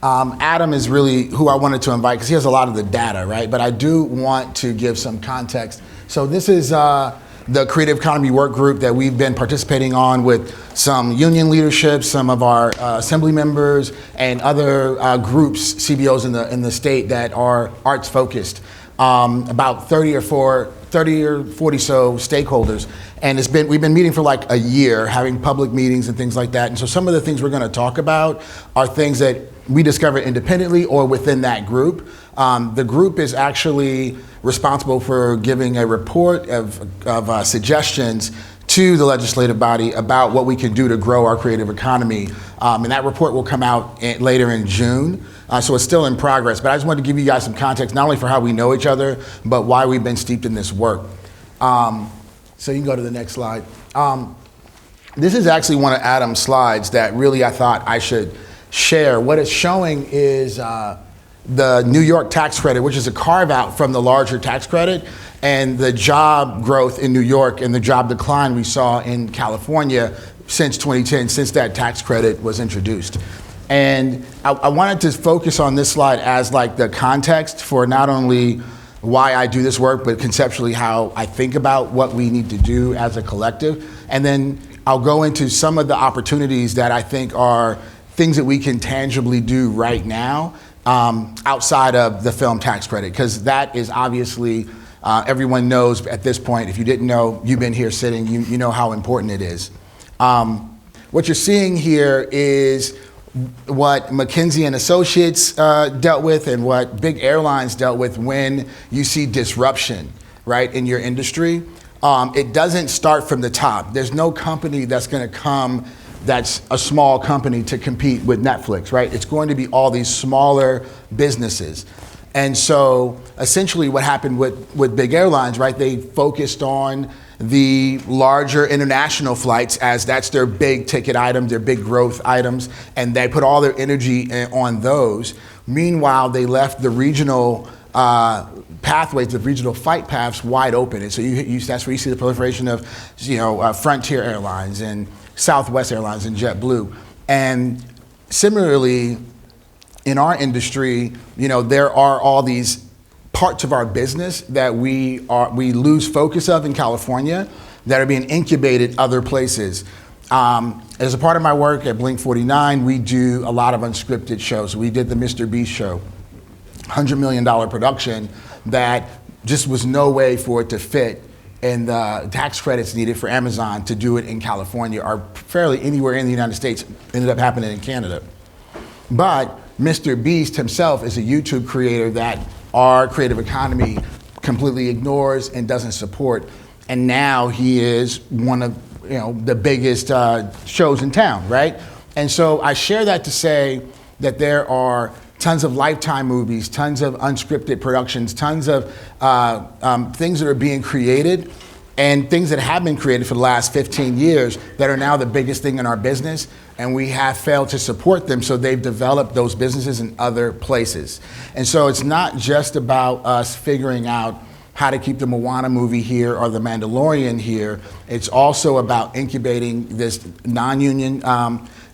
Adam is really who I wanted to invite because he has a lot of the data, right? But I do want to give some context. So this is the Creative Economy Work Group that we've been participating on with some union leadership, some of our assembly members, and other groups, CBOs in the state that are arts focused. About 30 or 40 so stakeholders, and we've been meeting for like a year, having public meetings and things like that. And so some of the things we're going to talk about are things that we discovered independently or within that group. The group is actually responsible for giving a report of suggestions to the legislative body about what we can do to grow our creative economy. And that report will come out later in June. So it's still in progress, but I just wanted to give you guys some context, not only for how we know each other, but why we've been steeped in this work. So you can go to the next slide. This is actually one of Adam's slides that really I thought I should share. What it's showing is the New York tax credit, which is a carve out from the larger tax credit, and the job growth in New York and the job decline we saw in California since 2010, since that tax credit was introduced. And I wanted to focus on this slide as like the context for not only why I do this work, but conceptually how I think about what we need to do as a collective. And then I'll go into some of the opportunities that I think are things that we can tangibly do right now outside of the film tax credit, because that is obviously, everyone knows at this point, if you didn't know, you've been here sitting, you know how important it is. What you're seeing here is what McKinsey and Associates dealt with and what big airlines dealt with when you see disruption, right, in your industry. It doesn't start from the top. There's no company that's gonna come that's a small company to compete with Netflix, right? It's going to be all these smaller businesses. And so essentially what happened with big airlines, right, they focused on the larger international flights as that's their big ticket item, their big growth items, and they put all their energy on those. Meanwhile, they left the regional pathways, the regional flight paths wide open. And so that's where you see the proliferation of, Frontier Airlines and Southwest Airlines and JetBlue. And similarly, in our industry, there are all these parts of our business that we lose focus of in California that are being incubated other places. As a part of my work at Blink 49, we do a lot of unscripted shows. We did the Mr. Beast show, $100 million production that just was no way for it to fit, and the tax credits needed for Amazon to do it in California or fairly anywhere in the United States ended up happening in Canada. But Mr. Beast himself is a YouTube creator that our creative economy completely ignores and doesn't support. And now he is one of the biggest shows in town, right? And so I share that to say that there are tons of Lifetime movies, tons of unscripted productions, tons of things that are being created and things that have been created for the last 15 years that are now the biggest thing in our business, and we have failed to support them, so they've developed those businesses in other places. And so it's not just about us figuring out how to keep the Moana movie here or the Mandalorian here. It's also about incubating this non-union,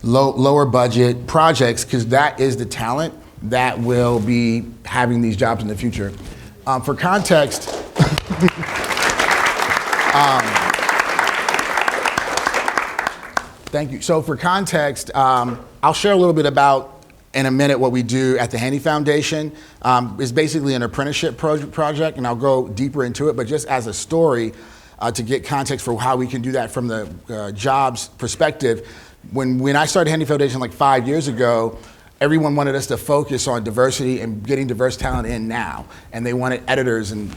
lower budget projects, because that is the talent that will be having these jobs in the future. For context, thank you. So for context, I'll share a little bit about, in a minute, what we do at the Handy Foundation. It's basically an apprenticeship project, and I'll go deeper into it, but just as a story, to get context for how we can do that from the jobs perspective. When I started Handy Foundation like 5 years ago, everyone wanted us to focus on diversity and getting diverse talent in now. And they wanted editors and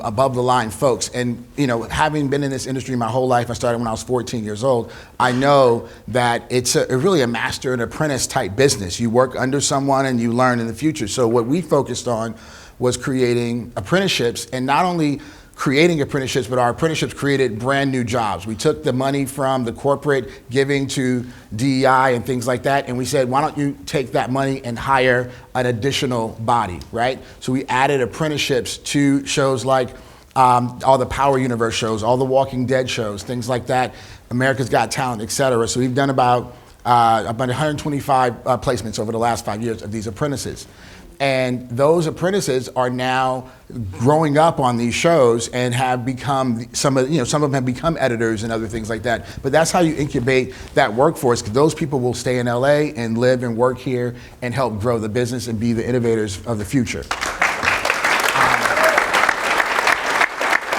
above the line folks. And having been in this industry my whole life, I started when I was 14 years old, I know that it's really a master and apprentice type business. You work under someone and you learn in the future. So what we focused on was creating apprenticeships, and not only creating apprenticeships, but our apprenticeships created brand new jobs. We took the money from the corporate giving to DEI and things like that, and we said, why don't you take that money and hire an additional body, right? So we added apprenticeships to shows like all the Power Universe shows, all the Walking Dead shows, things like that, America's Got Talent, et cetera. So we've done about about 125 placements over the last 5 years of these apprentices. And those apprentices are now growing up on these shows and have become some of them have become editors and other things like that. But that's how you incubate that workforce, because those people will stay in LA and live and work here and help grow the business and be the innovators of the future.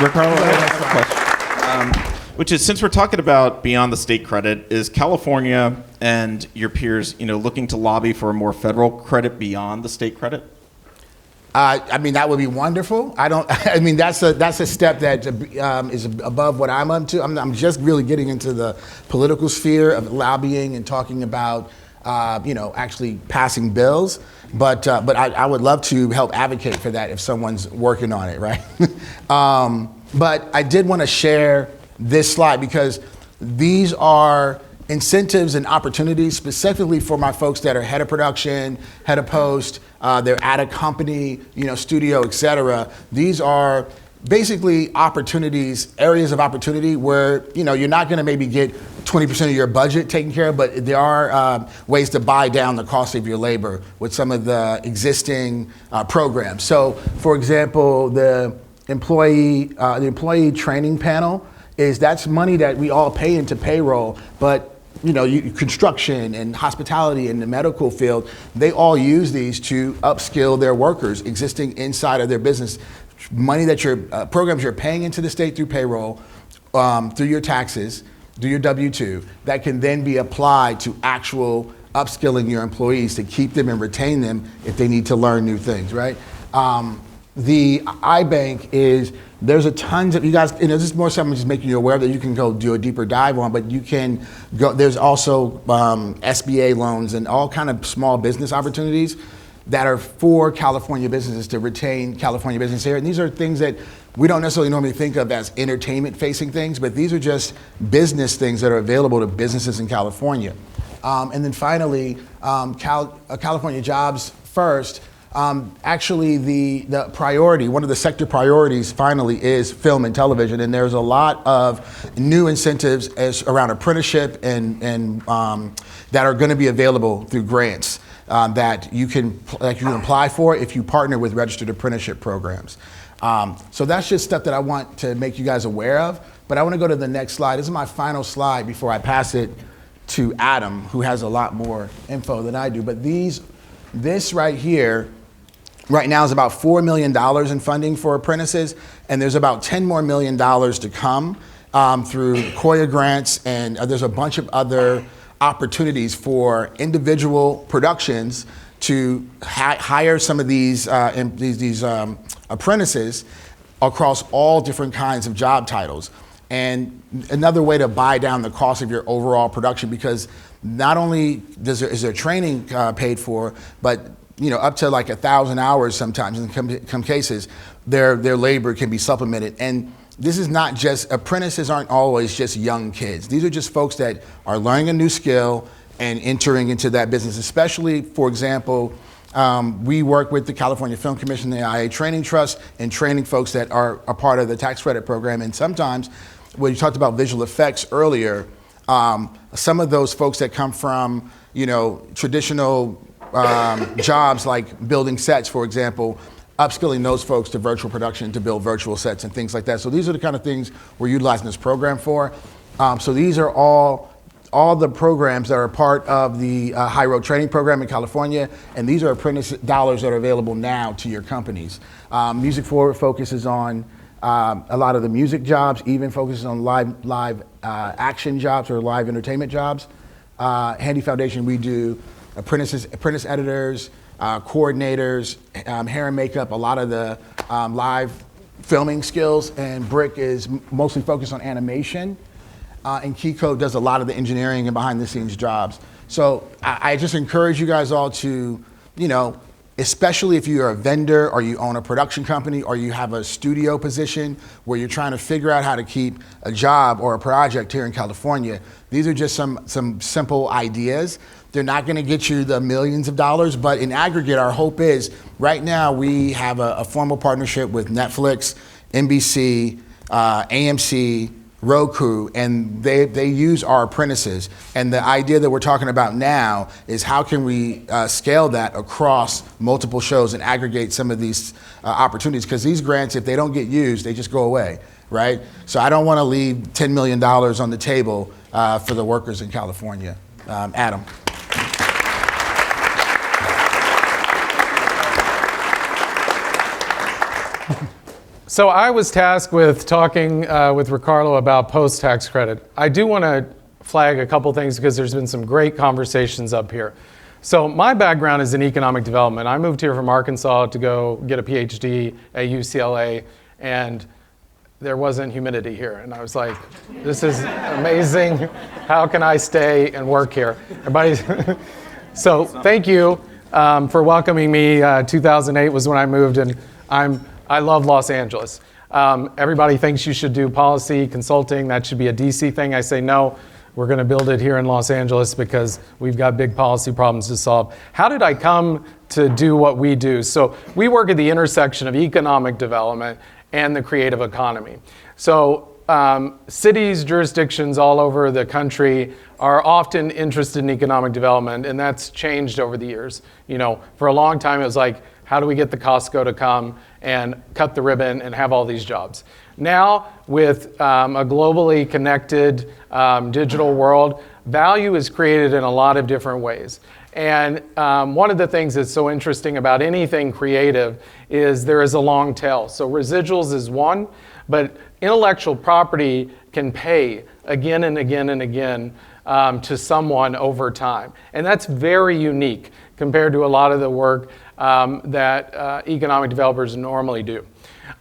Ri-Karlo, I have a question. Which is, since we're talking about beyond the state credit, is California and your peers, looking to lobby for a more federal credit beyond the state credit? I mean, that would be wonderful. I mean, that's a step that is above what I'm up to. I'm just really getting into the political sphere of lobbying and talking about, actually passing bills. But I would love to help advocate for that if someone's working on it, right? But I did want to share this slide because these are incentives and opportunities specifically for my folks that are head of production, head of post, they're at a company, studio, et cetera. These are basically opportunities, areas of opportunity where, you're not gonna maybe get 20% of your budget taken care of, but there are ways to buy down the cost of your labor with some of the existing programs. So for example, the employee training panel that's money that we all pay into payroll, but construction and hospitality and the medical field, they all use these to upskill their workers existing inside of their business. Money that programs you're paying into the state through payroll, through your taxes, through your W-2, that can then be applied to actual upskilling your employees to keep them and retain them if they need to learn new things, right? The iBank there's a tons of, you guys, this is more something just making you aware that you can go do a deeper dive on, but you can go, there's also SBA loans and all kind of small business opportunities that are for California businesses to retain California business here. And these are things that we don't necessarily normally think of as entertainment facing things, but these are just business things that are available to businesses in California. And then finally, California Jobs First. Actually, the priority, one of the sector priorities finally is film and television, and there's a lot of new incentives around apprenticeship and that are going to be available through grants that you can apply for if you partner with registered apprenticeship programs. So that's just stuff that I want to make you guys aware of, but I want to go to the next slide. This is my final slide before I pass it to Adam, who has a lot more info than I do, but this right here, right now is about $4 million in funding for apprentices, and there's about $10 more million to come through COIA grants, and there's a bunch of other opportunities for individual productions to hire some of these apprentices across all different kinds of job titles. And another way to buy down the cost of your overall production, because not only is there training paid for, but up to like 1,000 hours sometimes in some cases, their labor can be supplemented. And this is not just, apprentices aren't always just young kids. These are just folks that are learning a new skill and entering into that business, especially, for example, we work with the California Film Commission, the IA Training Trust, and training folks that are a part of the tax credit program. And sometimes, when you talked about visual effects earlier, some of those folks that come from, traditional jobs like building sets, for example, upskilling those folks to virtual production to build virtual sets and things like that. So these are the kind of things we're utilizing this program for. So these are all the programs that are part of the High Road Training Program in California, and these are apprentice dollars that are available now to your companies. Music Forward focuses on a lot of the music jobs, even focuses on live action jobs or live entertainment jobs. Handy Foundation, we do apprentice editors, coordinators, hair and makeup, a lot of the live filming skills, and Brick is mostly focused on animation, and Keycode does a lot of the engineering and behind the scenes jobs. So I just encourage you guys all to, especially if you're a vendor or you own a production company or you have a studio position where you're trying to figure out how to keep a job or a project here in California, these are just some simple ideas. They're not going to get you the millions of dollars, but in aggregate, our hope is right now we have a formal partnership with Netflix, NBC, AMC, Roku, and they use our apprentices. And the idea that we're talking about now is how can we scale that across multiple shows and aggregate some of these opportunities, because these grants, if they don't get used, they just go away, right? So I don't want to leave $10 million on the table for the workers in California. Adam. So I was tasked with talking with Ri-Karlo about post-tax credit. I do want to flag a couple things because there's been some great conversations up here. So my background is in economic development. I moved here from Arkansas to go get a PhD at UCLA, and there wasn't humidity here. And I was like, this is amazing. How can I stay and work here? Everybody's so thank you for welcoming me. 2008 was when I moved, and I love Los Angeles. Everybody thinks you should do policy consulting. That should be a DC thing. I say, no, we're going to build it here in Los Angeles because we've got big policy problems to solve. How did I come to do what we do? So we work at the intersection of economic development and the creative economy. So cities, jurisdictions all over the country are often interested in economic development, and that's changed over the years. You know, for a long time it was like, how do we get the Costco to come and cut the ribbon and have all these jobs? Now, with a globally connected digital world, value is created in a lot of different ways. And one of the things that's so interesting about anything creative is there is a long tail. So residuals is one, but intellectual property can pay again and again and again to someone over time. And that's very unique compared to a lot of the work that economic developers normally do.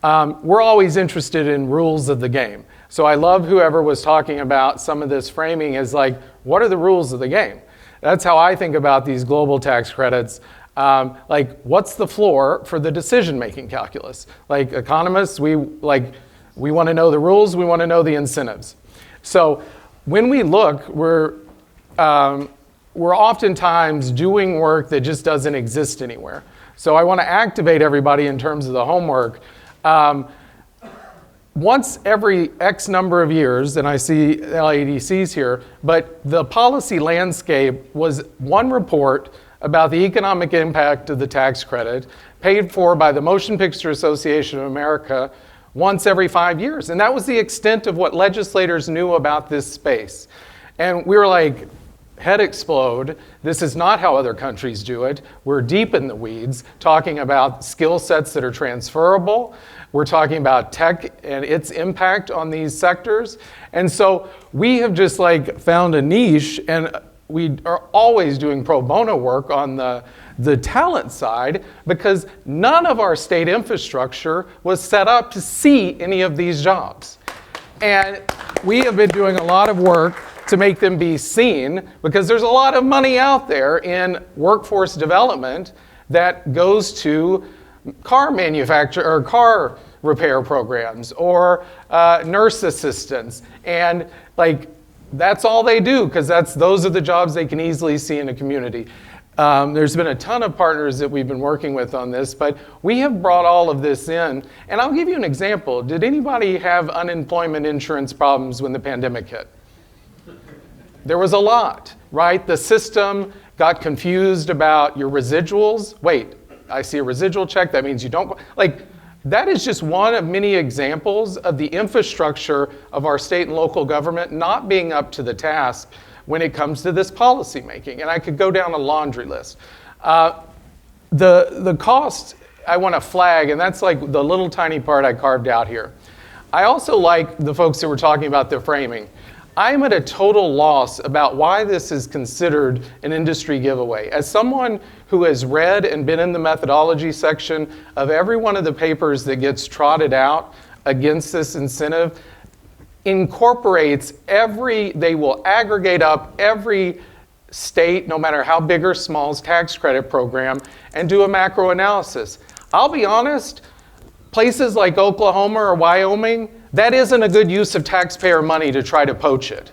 We're always interested in rules of the game. So I love whoever was talking about some of this framing is like, what are the rules of the game? That's how I think about these global tax credits. Like, what's the floor for the decision-making calculus? Like economists, we want to know the rules, we want to know the incentives. So when we look, we're oftentimes doing work that just doesn't exist anywhere. So I want to activate everybody in terms of the homework. Once every X number of years, and I see LADCs here, but the policy landscape was one report about the economic impact of the tax credit paid for by the Motion Picture Association of America once every 5 years. And that was the extent of what legislators knew about this space. And we were like, head explode. This is not how other countries do it. We're deep in the weeds, talking about skill sets that are transferable. We're talking about tech and its impact on these sectors. And so we have just like found a niche, and we are always doing pro bono work on the talent side because none of our state infrastructure was set up to see any of these jobs. And we have been doing a lot of work to make them be seen because there's a lot of money out there in workforce development that goes to car manufacture or car repair programs or nurse assistants, and like that's all they do because those are the jobs they can easily see in a community. There's been a ton of partners that we've been working with on this, but we have brought all of this in. And I'll give you an example. Did anybody have unemployment insurance problems when the pandemic hit? There was a lot, right? The system got confused about your residuals. Wait, I see a residual check, that means you don't, like, that is just one of many examples of the infrastructure of our state and local government not being up to the task when it comes to this policy making. And I could go down a laundry list. The cost I want to flag, and that's like the little tiny part I carved out here. I also like the folks that were talking about the framing. I'm at a total loss about why this is considered an industry giveaway. As someone who has read and been in the methodology section of every one of the papers that gets trotted out against this incentive, incorporates they will aggregate up every state, no matter how big or small's tax credit program, and do a macro analysis. I'll be honest, places like Oklahoma or Wyoming, that isn't a good use of taxpayer money to try to poach it.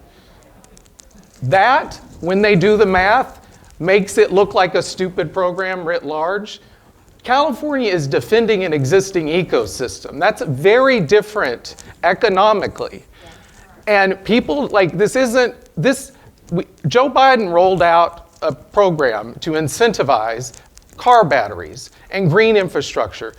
That, when they do the math, makes it look like a stupid program writ large. California is defending an existing ecosystem. That's very different economically. And people, like, Joe Biden rolled out a program to incentivize car batteries and green infrastructure.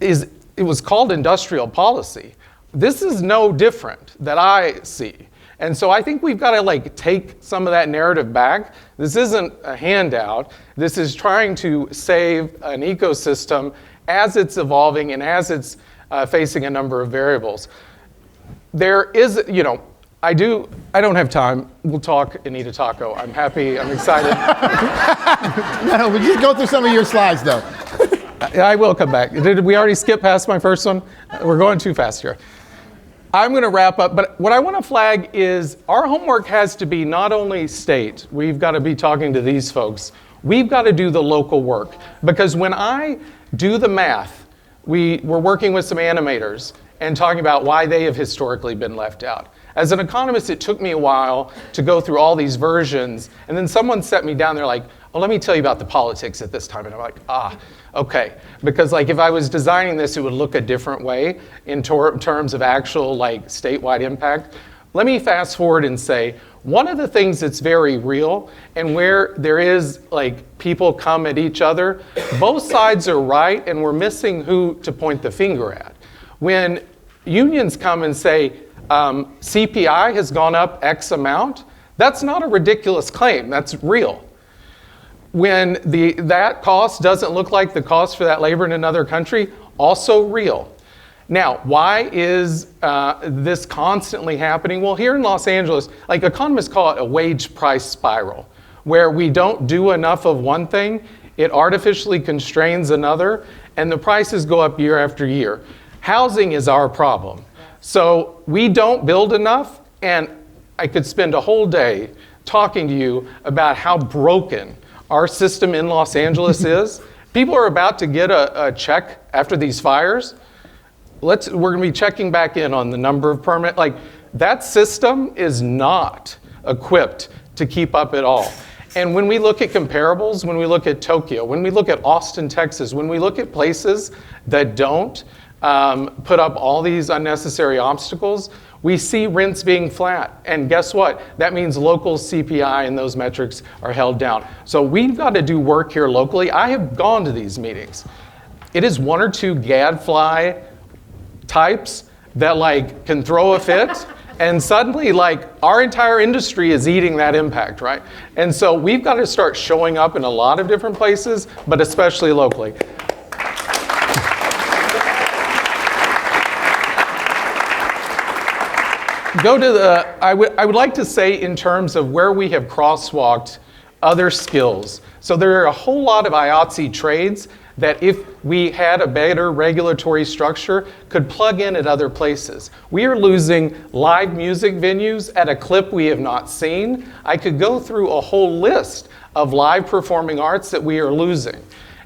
It was called industrial policy. This is no different that I see. And so I think we've got to take some of that narrative back. This isn't a handout. This is trying to save an ecosystem as it's evolving and as it's facing a number of variables. There is, I don't have time. We'll talk and eat a taco. I'm happy, I'm excited. No, we just go through some of your slides though. I will come back. Did we already skip past my first one? We're going too fast here. I'm going to wrap up, but what I want to flag is our homework has to be not only state, we've got to be talking to these folks, we've got to do the local work. Because when I do the math, we're working with some animators and talking about why they have historically been left out. As an economist, it took me a while to go through all these versions, and then someone set me down, they're like, oh, let me tell you about the politics at this time. And I'm like, okay. Because if I was designing this, it would look a different way in terms of actual statewide impact. Let me fast forward and say, one of the things that's very real and where there is people come at each other, both sides are right and we're missing who to point the finger at. When unions come and say, CPI has gone up X amount, that's not a ridiculous claim, that's real. When that cost doesn't look like the cost for that labor in another country, also real. Now, why is this constantly happening? Well, here in Los Angeles, economists call it a wage price spiral, where we don't do enough of one thing, it artificially constrains another, and the prices go up year after year. Housing is our problem. So we don't build enough, and I could spend a whole day talking to you about how broken our system in Los Angeles is. People are about to get a check after these fires. We're going to be checking back in on the number of permit. That system is not equipped to keep up at all. And when we look at comparables, when we look at Tokyo, when we look at Austin, Texas, when we look at places that don't put up all these unnecessary obstacles, we see rents being flat. And guess what? That means local CPI and those metrics are held down. So we've got to do work here locally. I have gone to these meetings. It is one or two gadfly types that can throw a fit. And suddenly our entire industry is eating that impact, right? And so we've got to start showing up in a lot of different places, but especially locally. I would like to say in terms of where we have crosswalked other skills. So there are a whole lot of IATSE trades that if we had a better regulatory structure could plug in at other places. We are losing live music venues at a clip we have not seen. I could go through a whole list of live performing arts that we are losing.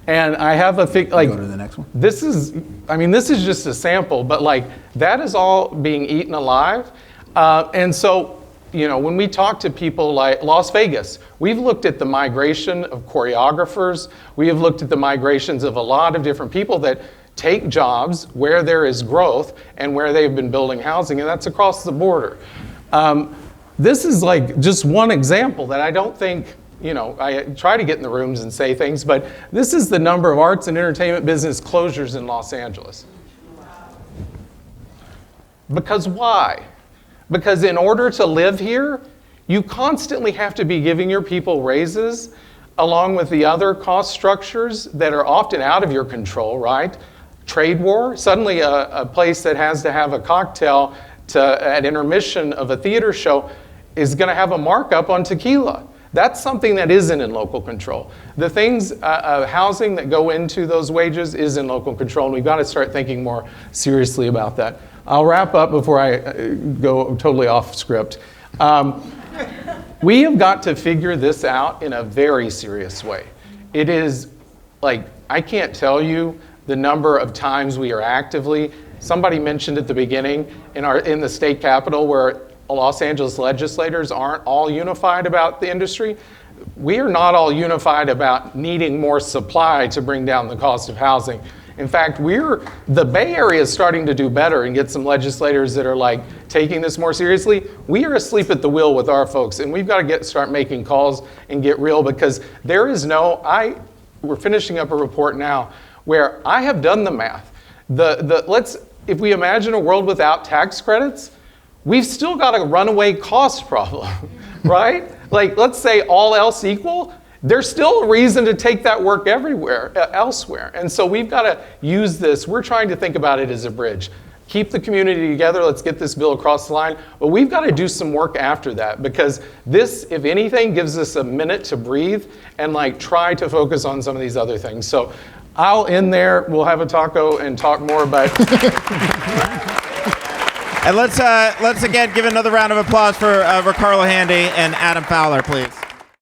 And I have a thing, go to the next one. This is just a sample, but that is all being eaten alive. And so, when we talk to people like Las Vegas, we've looked at the migration of choreographers. We have looked at the migrations of a lot of different people that take jobs where there is growth and where they've been building housing, and that's across the border. This is just one example that I don't think, I try to get in the rooms and say things, but this is the number of arts and entertainment business closures in Los Angeles. Because why? Because in order to live here, you constantly have to be giving your people raises along with the other cost structures that are often out of your control, right? Trade war, suddenly a place that has to have a cocktail at intermission of a theater show is going to have a markup on tequila. That's something that isn't in local control. The things, housing that go into those wages is in local control, and we've got to start thinking more seriously about that. I'll wrap up before I go totally off script. We have got to figure this out in a very serious way. It is I can't tell you the number of times we are actively, somebody mentioned at the beginning in the state capitol where Los Angeles legislators aren't all unified about the industry. We are not all unified about needing more supply to bring down the cost of housing. In fact, the Bay Area is starting to do better and get some legislators that are like taking this more seriously. We are asleep at the wheel with our folks, and we've got to start making calls and get real, because there is we're finishing up a report now where I have done the math. If we imagine a world without tax credits, we've still got a runaway cost problem, right? Like, let's say all else equal, there's still a reason to take that work elsewhere. And so we've got to use this. We're trying to think about it as a bridge. Keep the community together. Let's get this bill across the line. But we've got to do some work after that, because this, if anything, gives us a minute to breathe and like try to focus on some of these other things. So I'll end there. We'll have a taco and talk more about. And let's again give another round of applause for Ri-Karlo Handy and Adam Fowler, please.